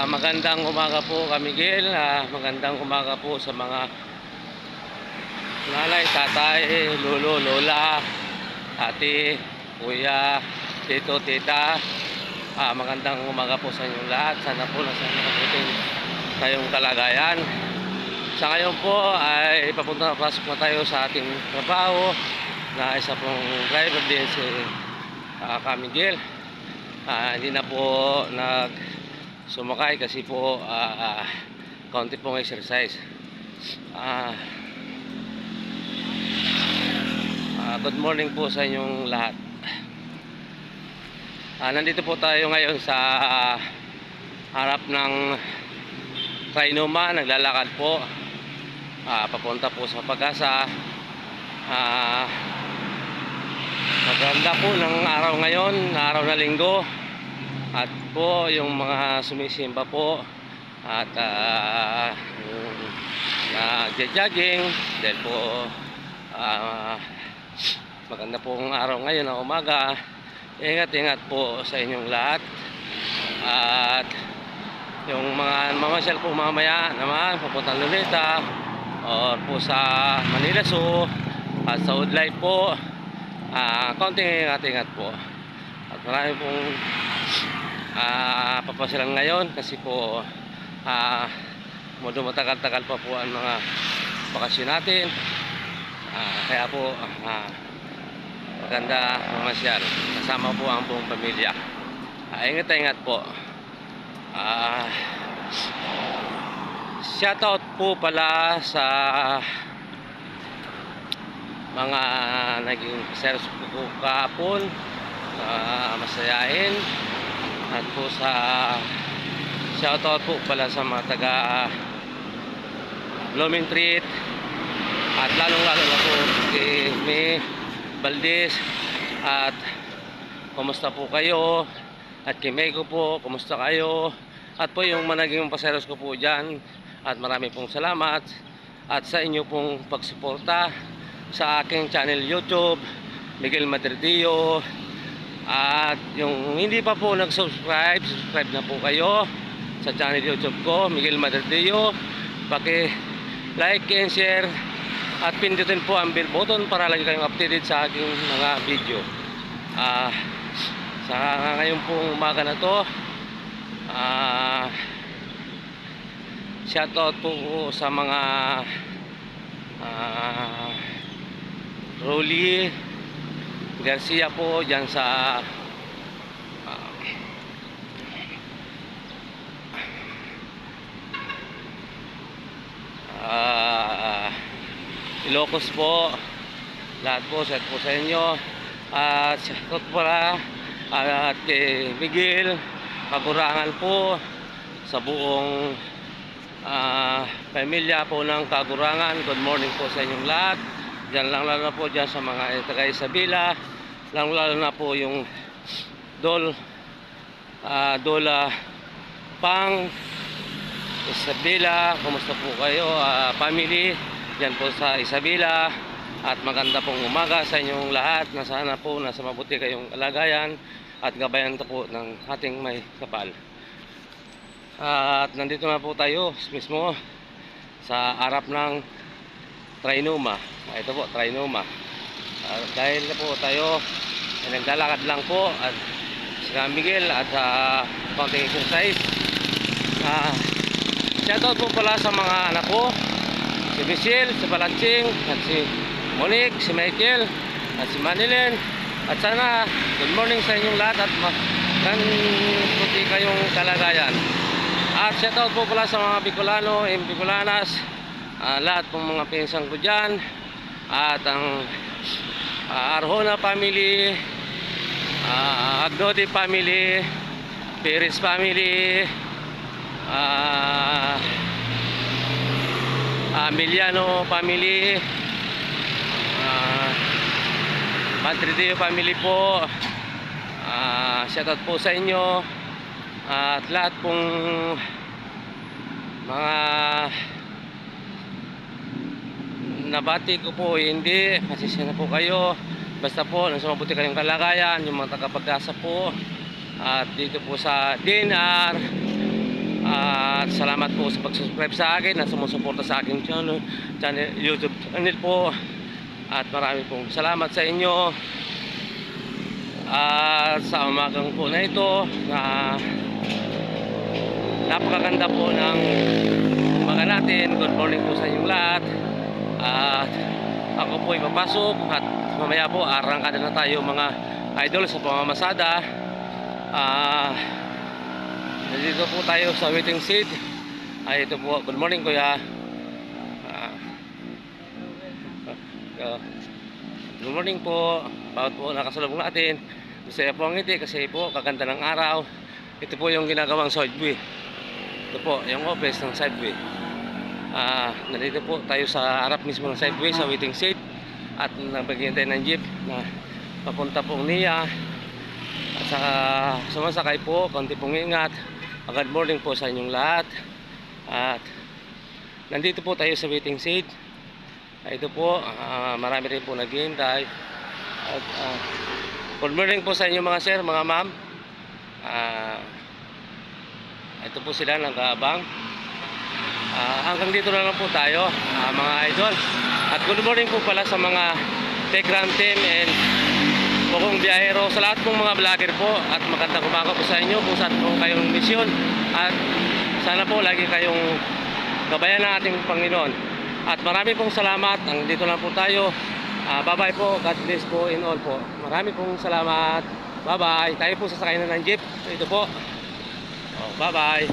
Magandang umaga po Kamigil. Magandang umaga po sa mga nanay, tatay, lolo, lola, ate, kuya, tito, tita. Magandang umaga po sa inyong lahat. Sana po nasa mabuting kayong kalagayan. Sa ngayon po ay pasok na tayo sa ating trabaho na isa pong driver din si Kamigil. Hindi na po sumakay kasi po kaunti pong exercise. Good morning po sa inyong lahat. Nandito po tayo ngayon sa harap ng Trinoma. Naglalakad po papunta po sa Pag-asa. Maganda po ng araw ngayon, araw na linggo. At po yung mga sumisimba po at nagja-jogging dahil po maganda pong araw ngayon na umaga. Ingat-ingat po sa inyong lahat. At yung mga mamasyal po mamaya naman papuntang Luneta or po sa Manila Zoo at sa Woodlife po, konting ingat-ingat po. At marami pong papasyalan ngayon kasi po matagal-tagal pa po ang mga bakasyon natin. Kaya po maganda mamasyal kasama po ang buong pamilya. Ingat-ingat po. Shoutout po pala sa mga naging service po kahapon, masayain. At po sa shoutout po pala sa mga taga Blooming Treat. At lalong-lalo na po kay May Valdez. At kumusta po kayo? At kay Mego po, kumusta kayo? At po yung managing paseros ko po dyan. At marami pong salamat. At sa inyo pong pagsuporta sa aking channel YouTube, Miguel Madridillo. At yung hindi pa po nag-subscribe, subscribe na po kayo sa channel YouTube ko, Miguel Madridillo. Paki-like and share at pindutin po ang bell button para lagi kayong updated sa aking mga video. Sa ngayon pong umaga na to, shoutout po sa mga Rolly Garcia po dyan sa Ilocos po. Lahat po, set po sa inyo. Shoutout pala at kay Miguel Kagurangan po, sa buong pamilya po ng Kagurangan. Good morning po sa inyong lahat. Diyan lang lalo na po dyan sa mga taga Isabela. Lang lalo na po yung Dola Pang Isabela. Kumusta po kayo family dyan po sa Isabela? At maganda pong umaga sa inyong lahat, na sana po nasa mabuti kayong kalagayan at gabayan po ng ating may kapal. At nandito na po tayo mismo sa harap ng Trinoma. Ito po, Trinoma. Dahil na po tayo naglalakad lang po at si Miguel at konting exercise. Shoutout po pala sa mga anak ko, si Michelle, si Balansing, at si Monique, si Michael, at si Manilyn. At sana good morning sa inyong lahat at puti kayong kalagayan. At shoutout po pala sa mga Bicolano and Bicolanas, lahat pong mga pinsang ko dyan, at ang Arjona family, Agnodi family, Perez family, Emiliano family, Madridillo family po. Shoutout po sa inyo at lahat pong mga nabati ko po, hindi pasensya na po kayo. Basta po nasa mabuti kayong kalagayan, yung mga taga Pag-asa po. At dito po sa DNR, At salamat po sa pag-subscribe sa akin at sumusuporta sa aking YouTube channel po. At marami pong salamat sa inyo. At sa umagang po na ito, na napakaganda po ng umaga natin. Good morning po sa inyong lahat. At ako po ipapasok at mamaya po arangkada na tayo mga idol sa pamamasada. Nandito po tayo sa waiting seat. Ito po, good morning kuya. Good morning po. Bawat po nakasalubong natin. Masaya po ang ngiti kasi po kaganda ng araw. Ito po yung ginagawang sideway. Ito po yung office ng sideway. Nandito po tayo sa harap mismo ng sideway sa waiting seat. At nagbagihintay ng jeep na papunta pong Nia. At sa sumasakay po, konti pong ingat. Good morning po sa inyong lahat. At nandito po tayo sa waiting seat. Ito po, marami rin po naghihintay. At good morning po sa inyo mga sir, mga ma'am. Ito po sila nag-aabang. Hanggang dito na lang po tayo, mga idol. At good morning po pala sa mga Techram team and Bukong Biyahero, sa lahat pong mga vlogger po. At magandang umaga po sa inyo kung saan po kayong misyon. At sana po lagi kayong gabayan ng ating Panginoon. At marami pong salamat. Dito lang po tayo. Bye bye po. God bless po in all po. Marami pong salamat. Bye bye. Tayo po sasakay na ng jeep. Ito po. Bye bye.